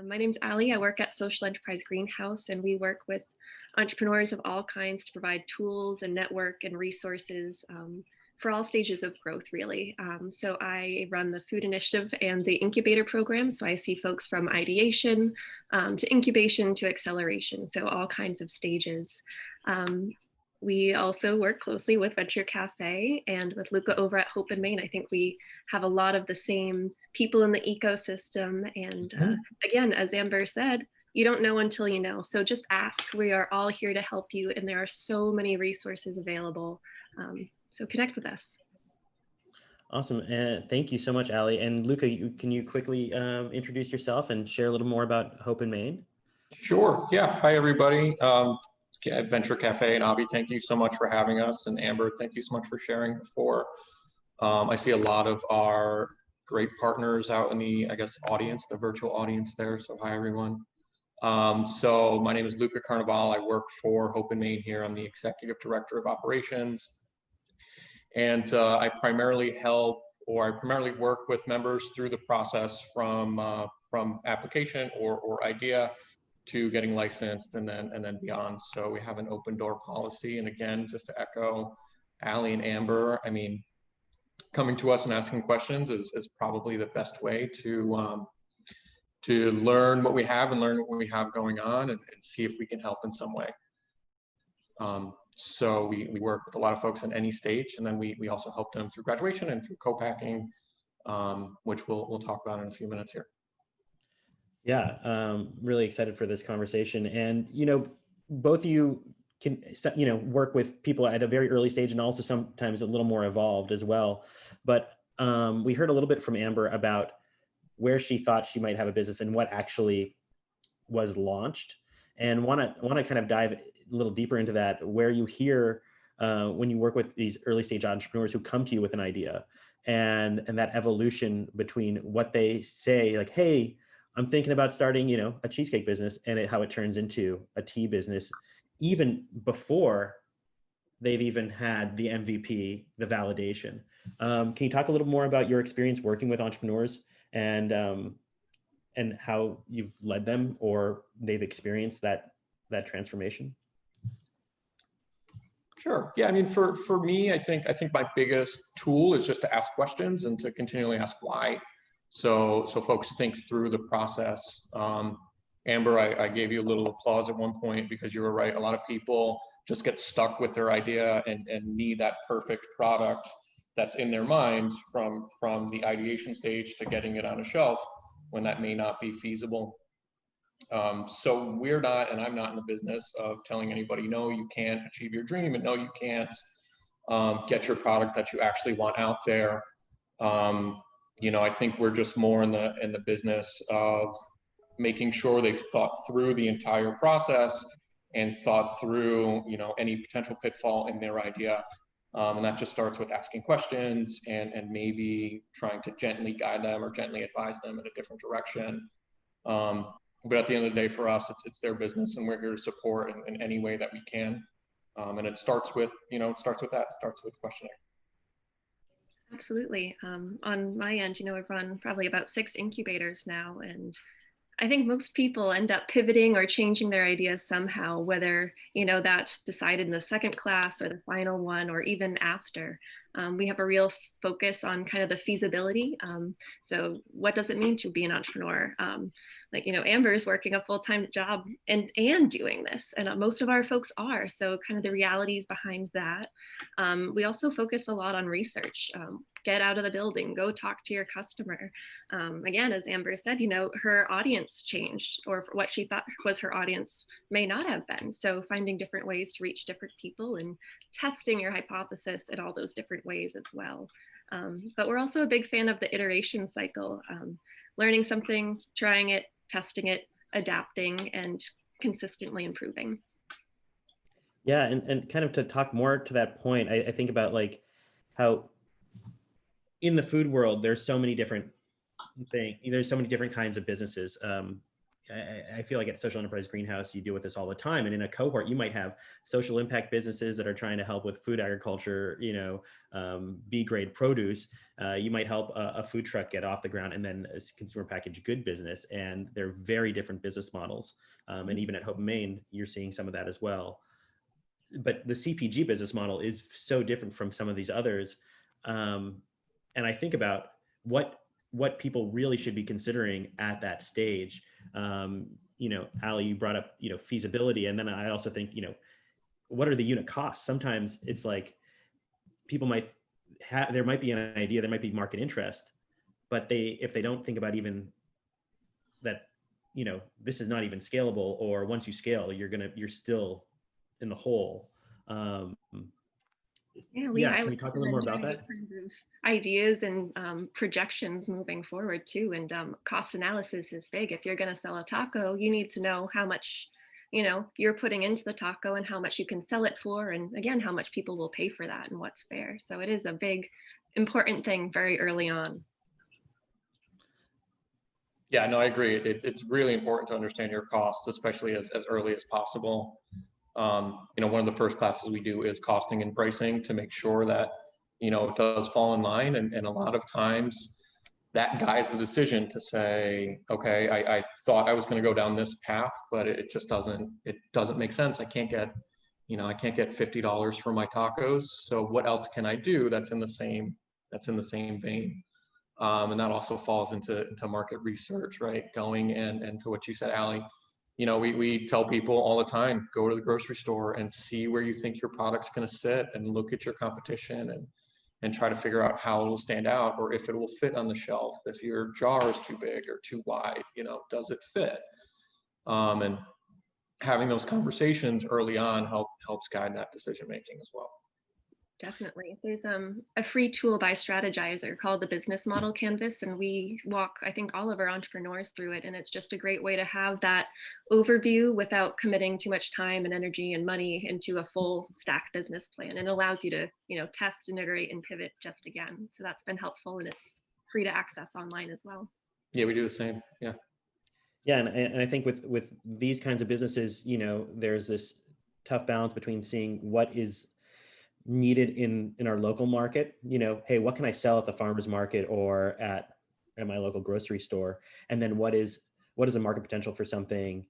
My name's Allie. I work at Social Enterprise Greenhouse, and we work with entrepreneurs of all kinds to provide tools and network and resources for all stages of growth, really. So I run the food initiative and the incubator program. So I see folks from ideation to incubation to acceleration, so all kinds of stages. We also work closely with Venture Cafe and with Luca over at Hope in Maine. I think we have a lot of the same people in the ecosystem. And again, as Amber said, you don't know until you know. So just ask. We are all here to help you, and there are so many resources available. So connect with us. Awesome. Thank you so much, Allie. And Luca, can you quickly introduce yourself and share a little more about Hope in Maine? Sure. Yeah. Hi, everybody. At Venture Cafe and Avi, thank you so much for having us. And Amber, thank you so much for sharing before. I see a lot of our great partners out in the, audience, the virtual audience there. So hi, everyone. So my name is Luca Carnevale. I work for Hope in Maine here. I'm the Executive Director of Operations. And I primarily work with members through the process from application or idea to getting licensed and then beyond. So we have an open door policy. And again, just to echo Allie and Amber, I mean, coming to us and asking questions is probably the best way to learn what we have and learn what we have going on and see if we can help in some way. So we work with a lot of folks in any stage, and then we also help them through graduation and through co-packing, which we'll talk about in a few minutes here. Yeah, really excited for this conversation. And, both of you can, work with people at a very early stage and also sometimes a little more evolved as well. But we heard a little bit from Amber about where she thought she might have a business and what actually was launched. And want to kind of dive a little deeper into that, where you hear when you work with these early stage entrepreneurs who come to you with an idea and that evolution between what they say, like, hey, I'm thinking about starting, a cheesecake business, and how it turns into a tea business, even before they've even had the MVP, the validation. Can you talk a little more about your experience working with entrepreneurs and how you've led them or they've experienced that transformation? Sure. Yeah. I mean, for me, I think my biggest tool is just to ask questions and to continually ask why. So folks think through the process. Amber, I gave you a little applause at one point because you were right. A lot of people just get stuck with their idea and need that perfect product that's in their minds from the ideation stage to getting it on a shelf when that may not be feasible. So we're not, and I'm not in the business of telling anybody, no, you can't achieve your dream, and no, you can't get your product that you actually want out there. I think we're just more in the business of making sure they've thought through the entire process and thought through, any potential pitfall in their idea. And that just starts with asking questions and maybe trying to gently guide them or gently advise them in a different direction. But at the end of the day, for us, it's their business, and we're here to support in any way that we can. And it starts with, it starts with questioning. Absolutely. On my end, I've run probably about 6 incubators now, and I think most people end up pivoting or changing their ideas somehow, whether, that's decided in the second class or the final one, or even after. We have a real focus on kind of the feasibility. So what does it mean to be an entrepreneur? Amber is working a full-time job and doing this, and most of our folks are. So kind of the realities behind that. We also focus a lot on research. Get out of the building, go talk to your customer. Again, as Amber said, her audience changed, or what she thought was her audience may not have been. So finding different ways to reach different people and testing your hypothesis in all those different ways as well. But we're also a big fan of the iteration cycle, learning something, trying it, testing it, adapting, and consistently improving. Yeah, and kind of to talk more to that point, I think about like how in the food world, there's so many different things. There's so many different kinds of businesses. I feel like at Social Enterprise Greenhouse, you deal with this all the time. And in a cohort, you might have social impact businesses that are trying to help with food agriculture, B grade produce. You might help a food truck get off the ground, and then a consumer packaged good business. And they're very different business models. And even at Hope Maine, you're seeing some of that as well. But the CPG business model is so different from some of these others. And I think about what people really should be considering at that stage. Allie, you brought up, feasibility. And then I also think, what are the unit costs? Sometimes it's like people might have, there might be an idea, there might be market interest, but if they don't think about even that, this is not even scalable, or once you scale, you're still in the hole. Yeah, Can we talk a little more about that? Kinds of ideas and projections moving forward too. And cost analysis is big. If you're going to sell a taco, you need to know how much, you're putting into the taco and how much you can sell it for. And again, how much people will pay for that and what's fair. So it is a big, important thing very early on. Yeah, no, I agree. It's really important to understand your costs, especially as early as possible. One of the first classes we do is costing and pricing to make sure that, it does fall in line. And a lot of times that guides the decision to say, okay, I thought I was going to go down this path, but it just doesn't make sense. I can't get $50 for my tacos. So what else can I do that's in the same vein? And that also falls into market research, right? Going and to what you said, Allie, we tell people all the time, go to the grocery store and see where you think your product's going to sit, and look at your competition and try to figure out how it will stand out, or if it will fit on the shelf. If your jar is too big or too wide, does it fit? And having those conversations early on helps guide that decision making as well. Definitely. There's a free tool by Strategizer called the Business Model Canvas, and we walk, I think, all of our entrepreneurs through it. And it's just a great way to have that overview without committing too much time and energy and money into a full stack business plan. And it allows you to, test and iterate and pivot just again. So that's been helpful, and it's free to access online as well. Yeah, we do the same. Yeah. Yeah, and I think with these kinds of businesses, there's this tough balance between seeing what is needed in our local market. Hey, what can I sell at the farmer's market or at my local grocery store? And then what is the market potential for something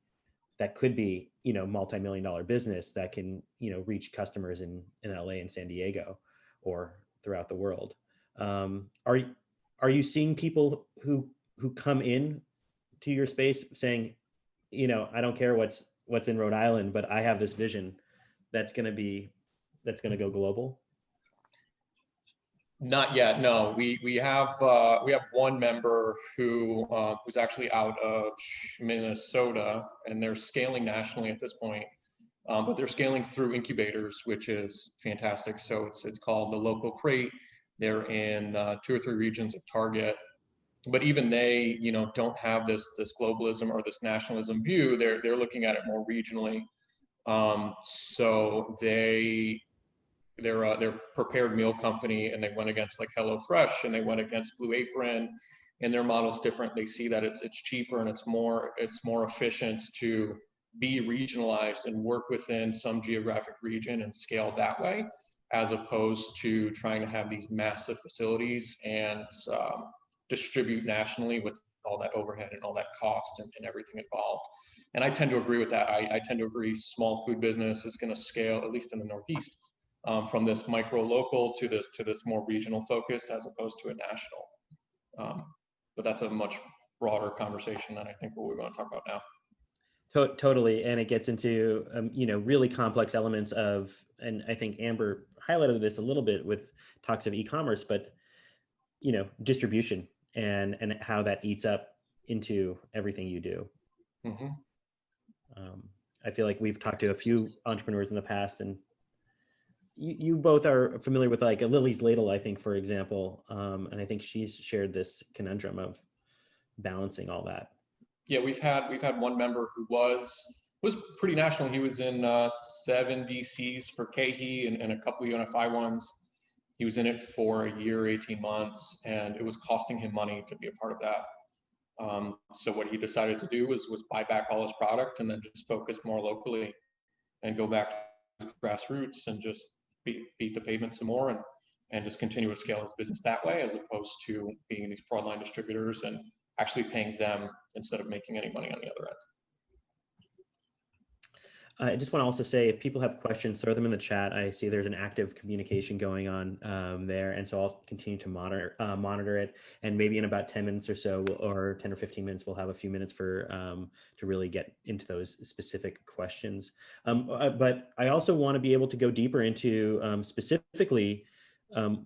that could be, multi-million dollar business that can, reach customers in LA and San Diego or throughout the world. Are you seeing people who come in to your space saying, I don't care what's in Rhode Island, but I have this vision that's going to go global? Not yet. No, we have one member who's actually out of Minnesota, and they're scaling nationally at this point. But they're scaling through Incubators, which is fantastic. So it's called the Local Crate. They're in 2 or 3 regions of Target. But even they, don't have this globalism or this nationalism view. They're looking at it more regionally. So they're a prepared meal company, and they went against like HelloFresh, and they went against Blue Apron, and their model's different. They see that it's cheaper and it's more efficient to be regionalized and work within some geographic region and scale that way, as opposed to trying to have these massive facilities and distribute nationally with all that overhead and all that cost and everything involved. And I tend to agree with that. I tend to agree small food business is going to scale, at least in the Northeast, from this micro local to this more regional focused, as opposed to a national. But that's a much broader conversation than I think what we're going to talk about now. Totally. And it gets into, really complex elements of, and I think Amber highlighted this a little bit with talks of e-commerce, but, distribution and how that eats up into everything you do. Mm-hmm. I feel like we've talked to a few entrepreneurs in the past, and you both are familiar with like a Lily's Ladle, I think, for example. And I think she's shared this conundrum of balancing all that. Yeah, we've had one member who was pretty national. He was in 7 DCs for KeHE and a couple of UNFI ones. He was in it for a year, 18 months, and it was costing him money to be a part of that. So what he decided to do was buy back all his product and then just focus more locally and go back to grassroots and just beat the pavement some more and just continue to scale his business that way, as opposed to being these broadline distributors and actually paying them instead of making any money on the other end. I just want to also say, if people have questions, throw them in the chat. I see there's an active communication going on there, and so I'll continue to monitor it. And maybe in about 10 minutes or so, or 10 or 15 minutes, we'll have a few minutes for to really get into those specific questions. But I also want to be able to go deeper into specifically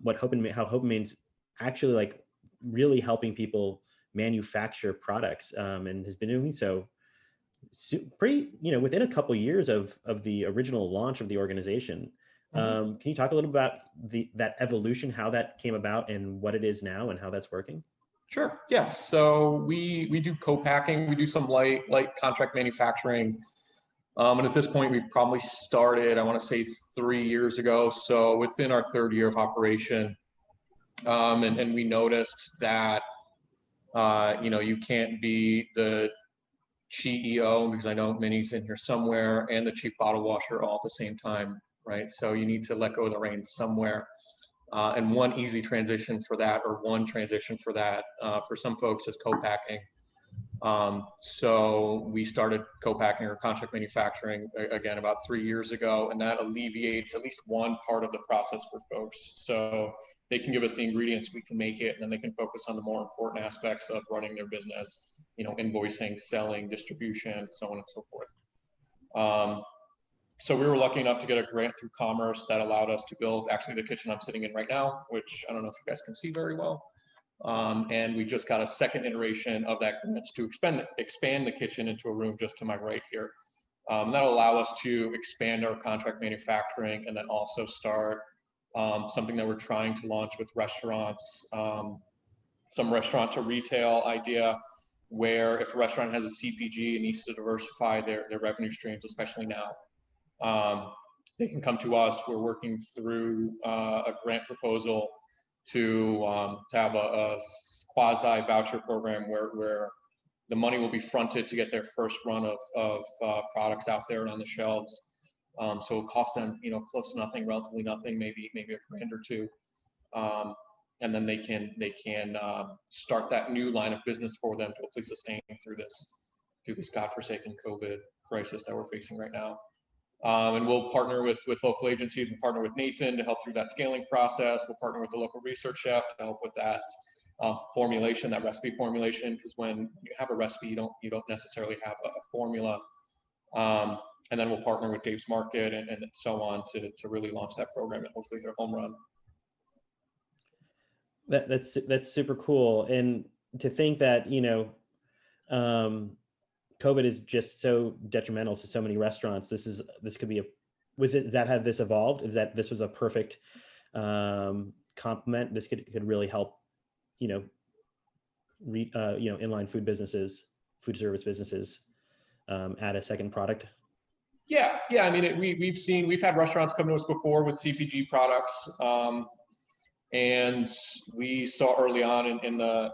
what how Hope and Main's actually like really helping people manufacture products, and has been doing so pretty, within a couple of years of the original launch of the organization. Can you talk a little about that evolution, how that came about and what it is now and how that's working? Sure. Yeah. So we do co-packing. We do some light contract manufacturing. And at this point, we've probably started, I want to say 3 years ago. So within our third year of operation, and we noticed that, you can't be the CEO, because I know Minnie's in here somewhere, and the chief bottle washer all at the same time, right? So you need to let go of the reins somewhere. And one easy transition for that, or one transition for that, for some folks, is co-packing. So we started co-packing or contract manufacturing again about 3 years ago, and that alleviates at least one part of the process for folks. So they can give us the ingredients, we can make it, and then they can focus on the more important aspects of running their business, invoicing, selling, distribution, so on and so forth. So we were lucky enough to get a grant through Commerce that allowed us to build actually the kitchen I'm sitting in right now, which I don't know if you guys can see very well. And we just got a second iteration of that grant to expand the kitchen into a room just to my right here. That'll allow us to expand our contract manufacturing and then also start something that we're trying to launch with restaurants, some restaurant to retail idea, where if a restaurant has a CPG and needs to diversify their revenue streams, especially now, they can come to us. We're working through a grant proposal to have a quasi voucher program where the money will be fronted to get their first run of products out there and on the shelves. So it'll cost them, close to nothing, relatively nothing, maybe $1 grand or $2. And then they can start that new line of business for them to hopefully sustain through this godforsaken COVID crisis that we're facing right now. And we'll partner with local agencies and partner with Nathan to help through that scaling process. We'll partner with the local research chef to help with that formulation, that recipe formulation, because when you have a recipe, you don't necessarily have a formula. And then we'll partner with Dave's Market and so on to really launch that program and hopefully hit a home run. That's super cool. And to think that, COVID is just so detrimental to so many restaurants. This could be that had this evolved? Is that this was a perfect complement? This could really help, inline food businesses, food service businesses add a second product. Yeah. I mean, we've had restaurants come to us before with CPG products. And we saw early on in the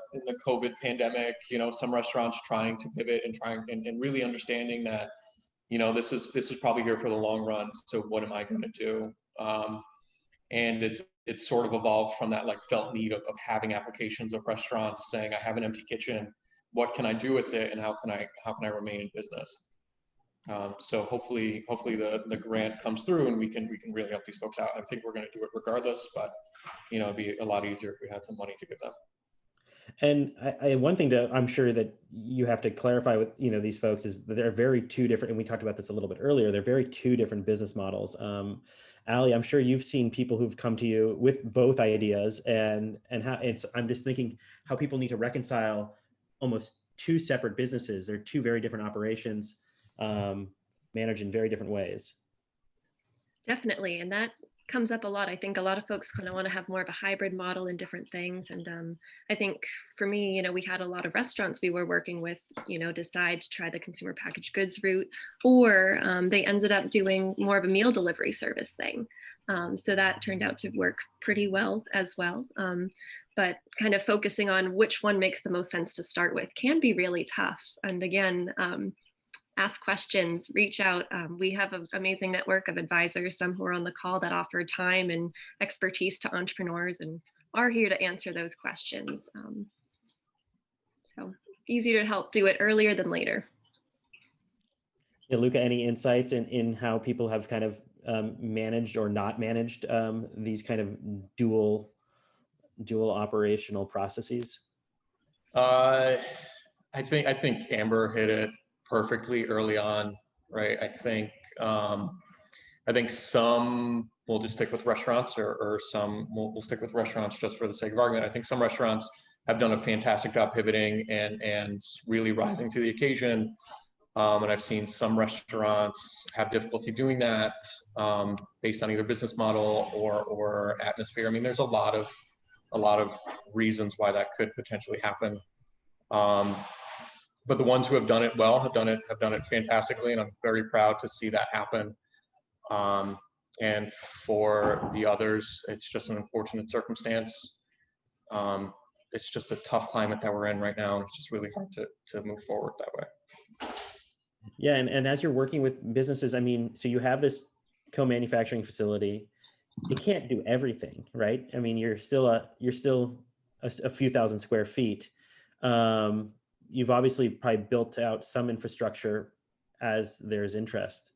COVID pandemic, some restaurants trying to pivot and really understanding that, this is probably here for the long run. So what am I going to do? And it's sort of evolved from that felt need of having applications of restaurants saying, I have an empty kitchen. What can I do with it? And how can I remain in business? So hopefully the grant comes through and we can really help these folks out. I think we're going to do it regardless, but it'd be a lot easier if we had some money to give them. And one thing I'm sure that you have to clarify with these folks is that they're very two different, and we talked about this a little bit earlier. They're very two different business models. Allie, I'm sure you've seen people who've come to you with both ideas, and how I'm just thinking how people need to reconcile almost two separate businesses. They're two very different operations. Managed in very different ways. Definitely. And that comes up a lot. I think a lot of folks kind of want to have more of a hybrid model in different things. And I think for me, we had a lot of restaurants we were working with, decide to try the consumer packaged goods route, or they ended up doing more of a meal delivery service thing. So that turned out to work pretty well as well. But kind of focusing on which one makes the most sense to start with can be really tough. And again, ask questions, reach out. We have an amazing network of advisors, some who are on the call that offer time and expertise to entrepreneurs and are here to answer those questions. So easy to help do it earlier than later. Yeah, Luca, any insights in how people have kind of managed or not managed these kind of dual operational processes? I think Amber hit it perfectly early on, right? I think some will just stick with restaurants, or some will stick with restaurants just for the sake of argument. I think some restaurants have done a fantastic job pivoting and really rising to the occasion. And I've seen some restaurants have difficulty doing that based on either business model or atmosphere. I mean, there's a lot of reasons why that could potentially happen. But the ones who have done it well have done it fantastically, and I'm very proud to see that happen. And for the others, it's just an unfortunate circumstance. It's just a tough climate that we're in right now, and it's just really hard to move forward that way. Yeah, and as you're working with businesses, I mean, so you have this co-manufacturing facility. It can't do everything, right? I mean, you're still a few thousand square feet. You've obviously probably built out some infrastructure as there's interest.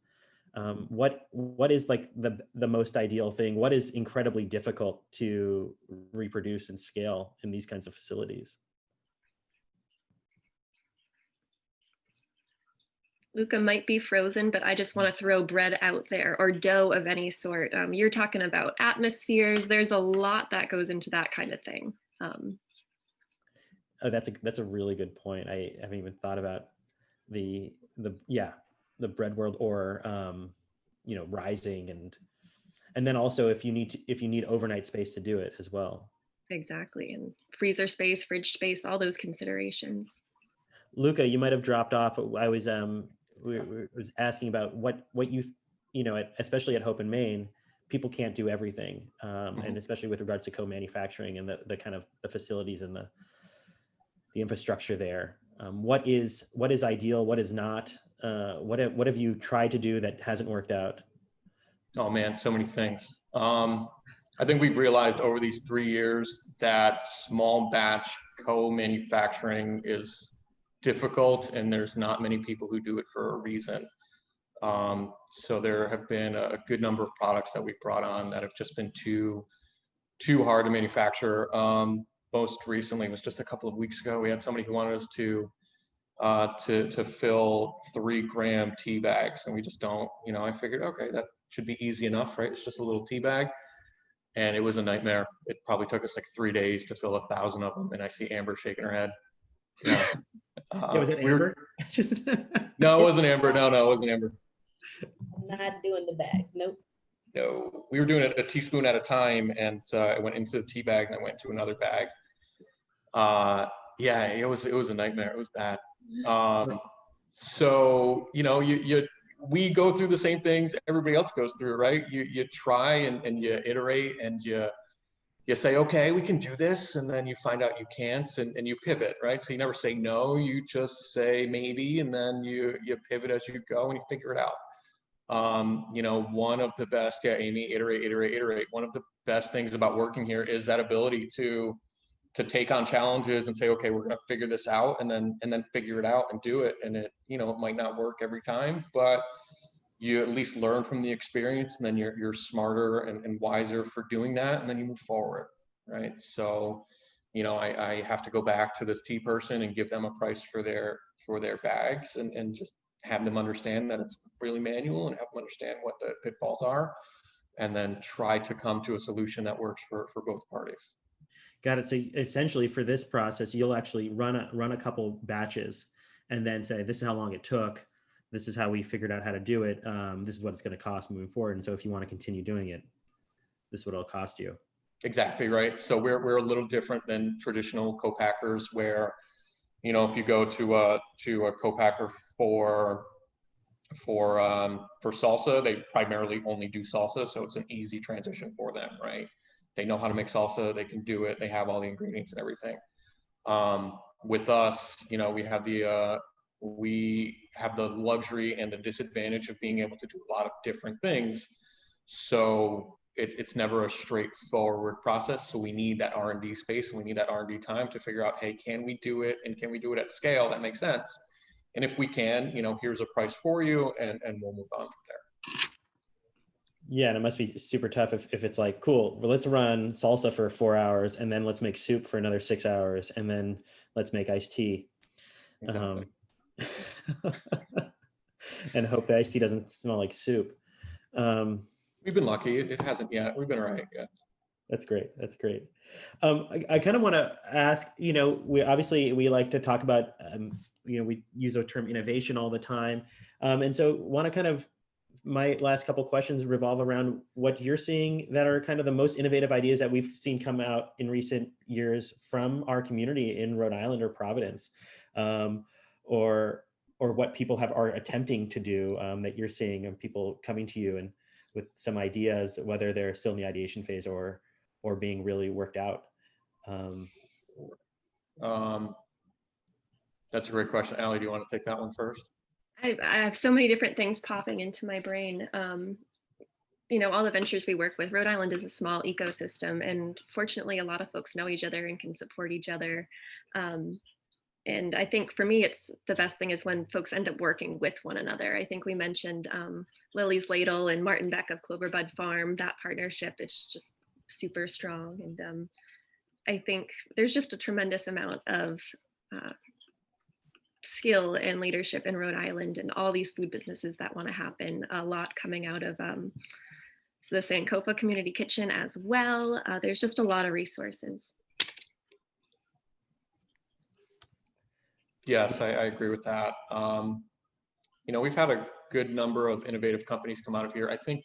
What is like the most ideal thing? What is incredibly difficult to reproduce and scale in these kinds of facilities? Luca might be frozen, but I just want to throw bread out there, or dough of any sort. You're talking about atmospheres. There's a lot that goes into that kind of thing. Oh, that's a really good point. I haven't even thought about the bread world, or rising, and then also if you need overnight space to do it as well. Exactly, and freezer space, fridge space, all those considerations. Luca, you might have dropped off. I was was asking about what you especially at Hope in Maine, people can't do everything, and especially with regards to co-manufacturing and the kind of the facilities and the infrastructure there. What is ideal? What is not? What have you tried to do that hasn't worked out? Oh man, so many things. I think we've realized over these 3 years that small batch co-manufacturing is difficult, and there's not many people who do it for a reason. So there have been a good number of products that we've brought on that have just been too hard to manufacture. Most recently was just a couple of weeks ago. We had somebody who wanted us to fill 3-gram tea bags, and we just don't. I figured, okay, that should be easy enough, right? It's just a little tea bag, and it was a nightmare. It probably took us like 3 days to fill 1,000 of them, and I see Amber shaking her head. Yeah. Was it Amber? No, it wasn't Amber. No, it wasn't Amber. I'm not doing the bags. Nope. No, we were doing it a teaspoon at a time, and I went into the tea bag, and I went to another bag. Yeah, it was a nightmare. It was bad. So we go through the same things everybody else goes through, right? You try and you iterate, and you say, okay, we can do this, and then you find out you can't, and you pivot, right? So you never say no, you just say maybe, and then you pivot as you go, and you figure it out. One of the best, Amy, iterate. One of the best things about working here is that ability to take on challenges and say, okay, we're gonna figure this out, and then figure it out and do it. And it might not work every time, but you at least learn from the experience, and then you're smarter and wiser for doing that, and then you move forward, right? So, I have to go back to this tea person and give them a price for their bags, and just have them understand that it's really manual, and have them understand what the pitfalls are, and then try to come to a solution that works for both parties. Got it. So essentially for this process, you'll actually run a couple batches and then say, this is how long it took. This is how we figured out how to do it. This is what it's going to cost moving forward. And so if you want to continue doing it, this is what it'll cost you. Exactly right. So we're a little different than traditional co-packers, where, if you go to a co-packer for For salsa, they primarily only do salsa, so it's an easy transition for them, right? They know how to make salsa, they can do it, they have all the ingredients and everything. With us, you know, we have the luxury and the disadvantage of being able to do a lot of different things. So it's never a straightforward process. So we need that R&D space, and we need that R&D time to figure out, hey, can we do it, and can we do it at scale that makes sense? And if we can, you know, here's a price for you, and we'll move on from there. Yeah, and it must be super tough if it's like, cool, well, let's run salsa for 4 hours, and then let's make soup for another 6 hours, and then let's make iced tea. Exactly. And hope the iced tea doesn't smell like soup. We've been lucky. It hasn't yet. We've been all right. Yeah. That's great. That's great. I kind of want to ask, you know, we like to talk about, you know, we use the term innovation all the time. And so want to kind of, my last couple questions revolve around what you're seeing that are kind of the most innovative ideas that we've seen come out in recent years from our community in Rhode Island or Providence, or what people are attempting to do, that you're seeing, and people coming to you and with some ideas, whether they're still in the ideation phase or being really worked out. That's a great question. Allie, do you want to take that one first? I have so many different things popping into my brain. You know, all the ventures we work with, Rhode Island is a small ecosystem, and fortunately, a lot of folks know each other and can support each other. And I think for me, it's the best thing is when folks end up working with one another. I think we mentioned Lily's Ladle and Martin Beck of Cloverbud Farm. That partnership is just super strong. And I think there's just a tremendous amount of skill and leadership in Rhode Island and all these food businesses that want to happen. A lot coming out of the Sankofa Community Kitchen as well. There's just a lot of resources. Yes, I agree with that. You know, we've had a good number of innovative companies come out of here. I think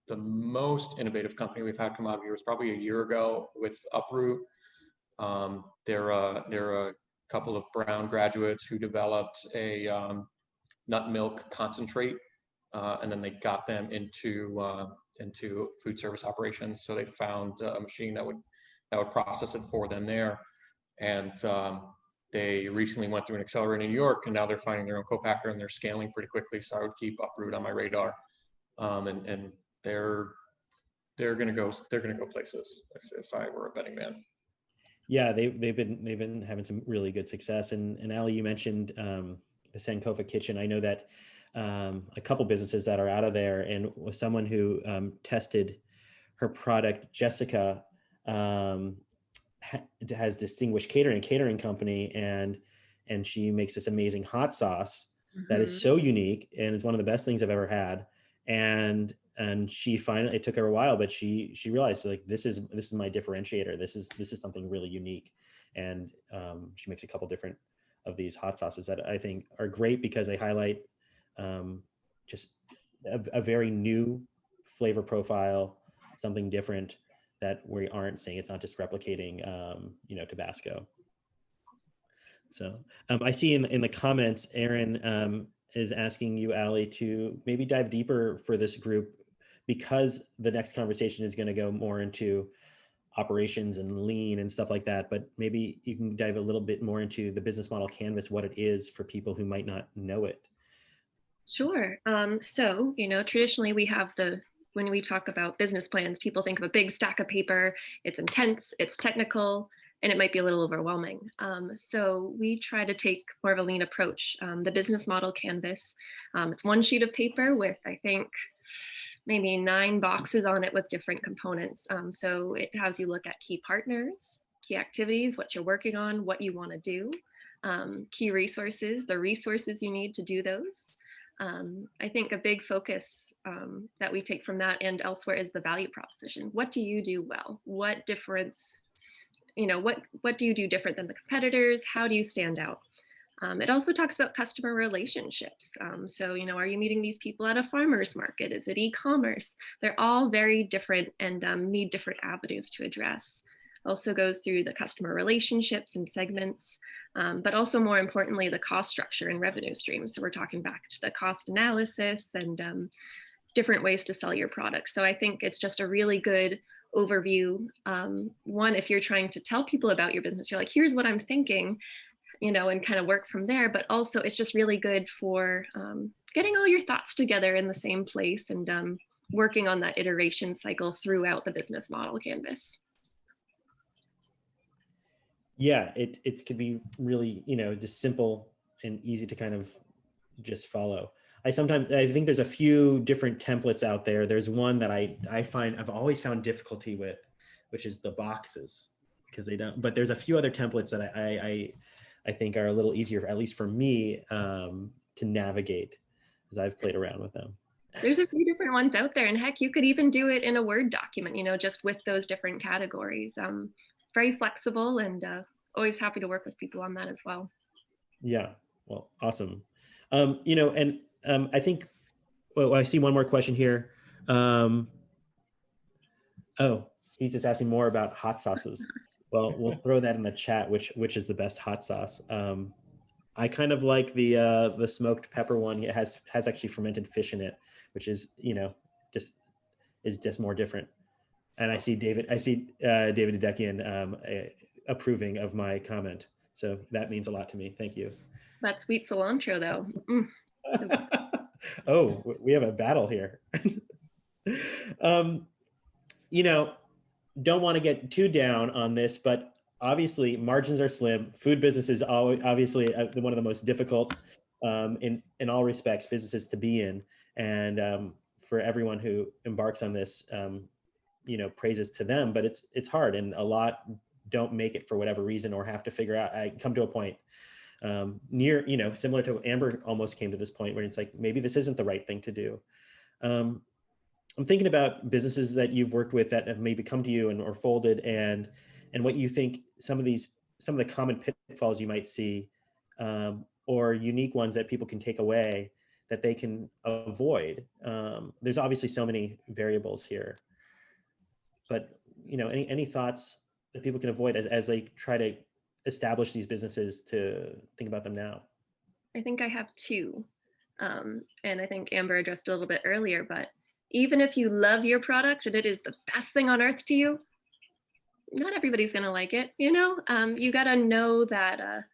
the most innovative company we've had come out of here was probably a year ago with Uproot. They're a couple of Brown graduates who developed a nut milk concentrate, and then they got them into food service operations. So they found a machine that would process it for them there, and they recently went through an accelerator in New York, and now they're finding their own co-packer, and they're scaling pretty quickly. So I would keep Uproot on my radar, and they're gonna go places if I were a betting man. Yeah, they've been having some really good success. And Allie, you mentioned the Sankofa Kitchen. I know that a couple businesses that are out of there, and with someone who tested her product, Jessica, has distinguished catering company, and she makes this amazing hot sauce that is so unique and is one of the best things I've ever had. And she finally, it took her a while, but she realized, like, this is my differentiator. This is something really unique. And she makes a couple different of these hot sauces that I think are great because they highlight just a very new flavor profile, something different that we aren't seeing. It's not just replicating, you know, Tabasco. So I see in the comments, Aaron is asking you, Allie, to maybe dive deeper for this group, because the next conversation is going to go more into operations and lean and stuff like that. But maybe you can dive a little bit more into the business model canvas, what it is for people who might not know it. Sure. So, you know, traditionally we have when we talk about business plans, people think of a big stack of paper. It's intense, it's technical, and it might be a little overwhelming. So we try to take more of a lean approach. The business model canvas, it's one sheet of paper with, I think, maybe 9 boxes on it with different components. So it has you look at key partners, key activities, what you're working on, what you want to do, key resources, the resources you need to do those. I think a big focus that we take from that and elsewhere is the value proposition. What do you do well? What difference, you know, what do you do different than the competitors? How do you stand out? It also talks about customer relationships. So, you know, are you meeting these people at a farmer's market? Is it e-commerce? They're all very different and need different avenues to address. Also goes through the customer relationships and segments, but also more importantly, the cost structure and revenue streams. So we're talking back to the cost analysis and different ways to sell your product. So I think it's just a really good overview. One, if you're trying to tell people about your business, you're like, here's what I'm thinking, and kind of work from there. But also it's just really good for getting all your thoughts together in the same place and working on that iteration cycle throughout the business model canvas. Yeah, it could be really, just simple and easy to kind of just follow. I think there's a few different templates out there. There's one that I've always found difficulty with, which is the boxes, because they don't, but there's a few other templates that I think are a little easier, at least for me, to navigate as I've played around with them. There's a few different ones out there, and heck, you could even do it in a Word document, just with those different categories. Very flexible, and always happy to work with people on that as well. Yeah, well, awesome. I think, well, I see one more question here. Oh, he's just asking more about hot sauces. Well, we'll throw that in the chat, which is the best hot sauce. I kind of like the smoked pepper one. It has actually fermented fish in it, which is, just more different. And I see David Dedekian approving of my comment. So that means a lot to me. Thank you. That sweet cilantro though. Oh, we have a battle here. Don't want to get too down on this, but obviously margins are slim. Food business is obviously one of the most difficult in all respects businesses to be in. And for everyone who embarks on this, praises to them, but it's hard, and a lot don't make it for whatever reason, or have to figure out, I come to a point similar to Amber almost came to this point where it's like, maybe this isn't the right thing to do. I'm thinking about businesses that you've worked with that have maybe come to you or folded, and what you think some of the common pitfalls you might see, or unique ones that people can take away that they can avoid. There's obviously so many variables here, but any thoughts that people can avoid as they try to establish these businesses, to think about them now? I think I have two. And I think Amber addressed it a little bit earlier, but even if you love your product and it is the best thing on earth to you, not everybody's going to like it. You got to know that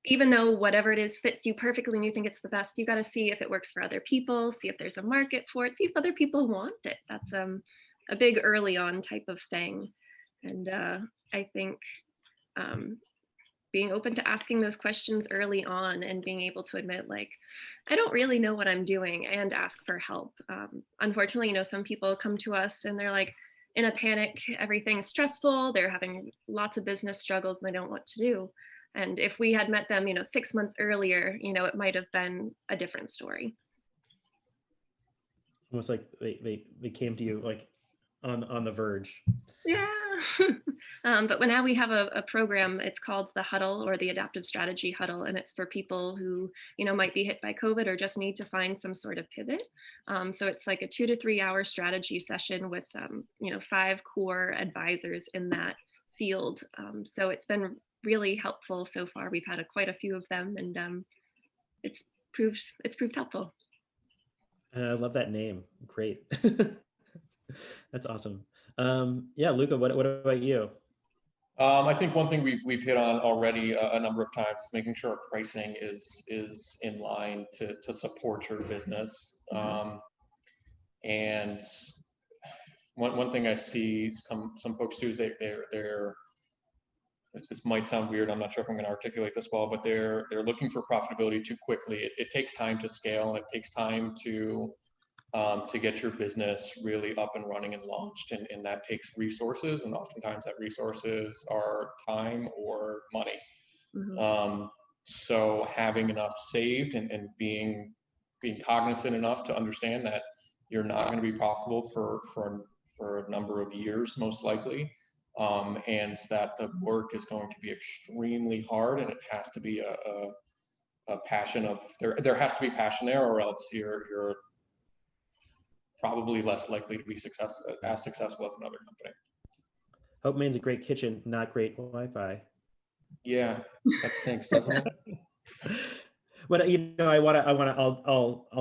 even though whatever it is fits you perfectly and you think it's the best, you got to see if it works for other people, see if there's a market for it, see if other people want it. That's a big early on type of thing. And I think being open to asking those questions early on and being able to admit, like, I don't really know what I'm doing, and ask for help. Unfortunately, some people come to us and they're like in a panic, everything's stressful, they're having lots of business struggles and they don't know what to do. And if we had met them, 6 months earlier, it might have been a different story. Almost like they came to you like on the verge. Yeah. But now we have a program, it's called the Huddle, or the Adaptive Strategy Huddle, and it's for people who, might be hit by COVID or just need to find some sort of pivot. So it's like a 2 to 3 hour strategy session with, 5 core advisors in that field. So it's been really helpful so far. We've had quite a few of them, and it's proved helpful. I love that name. Great. That's awesome. Yeah, Luca, what about you? I think one thing we've hit on already a number of times is making sure pricing is in line to support your business. And one thing I see some folks do is they're this might sound weird, I'm not sure if I'm going to articulate this well, but they're looking for profitability too quickly. It takes time to scale, and it takes time to get your business really up and running and launched, and that takes resources, and oftentimes that resources are time or money. So having enough saved and being cognizant enough to understand that you're not going to be profitable for a number of years, most likely, and that the work is going to be extremely hard, and it has to be a passion of there has to be passion there, or else you're probably less likely to be as successful as another company. Hope Main's a great kitchen, not great Wi-Fi. Yeah, that stinks, doesn't it? But I'll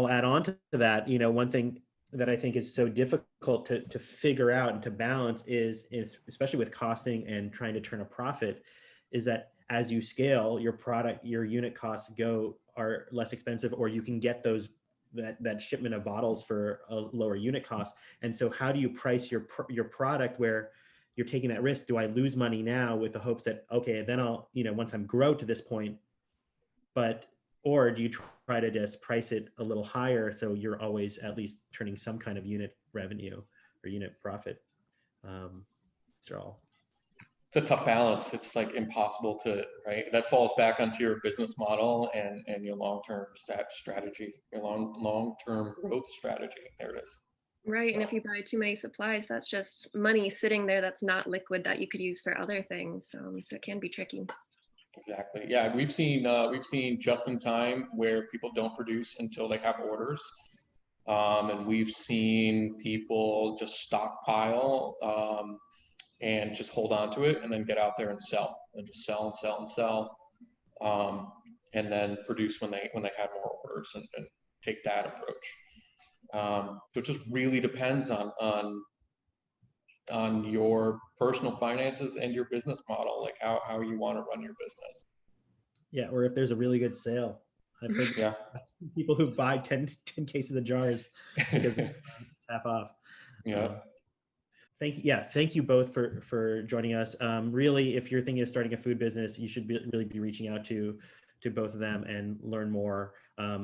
add on to that. One thing that I think is so difficult to figure out and to balance is especially with costing and trying to turn a profit, is that as you scale your product, your unit costs are less expensive, or you can get that shipment of bottles for a lower unit cost. And so how do you price your product where you're taking that risk? Do I lose money now with the hopes that, okay, then I'll, once I'm grow to this point, or do you try to just price it a little higher so you're always at least turning some kind of unit revenue or unit profit? It's a tough balance. It's like impossible to, right? That falls back onto your business model and your long-term strategy, your long-term growth strategy. There it is. Right. And if you buy too many supplies, that's just money sitting there that's not liquid that you could use for other things. So it can be tricky. Exactly. Yeah, we've seen just in time where people don't produce until they have orders. And we've seen people just stockpile and just hold on to it and then get out there and sell and just sell and sell and sell. And then produce when they have more orders and take that approach. So it just really depends on your personal finances and your business model, like how you want to run your business. Yeah, or if there's a really good sale. I've heard people who buy 10 cases of jars because it's half off. Yeah. Thank you both for joining us. Really, if you're thinking of starting a food business, you should really be reaching out to both of them and learn more.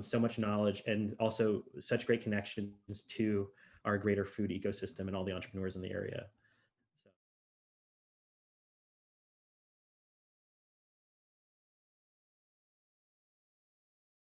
So much knowledge and also such great connections to our greater food ecosystem and all the entrepreneurs in the area.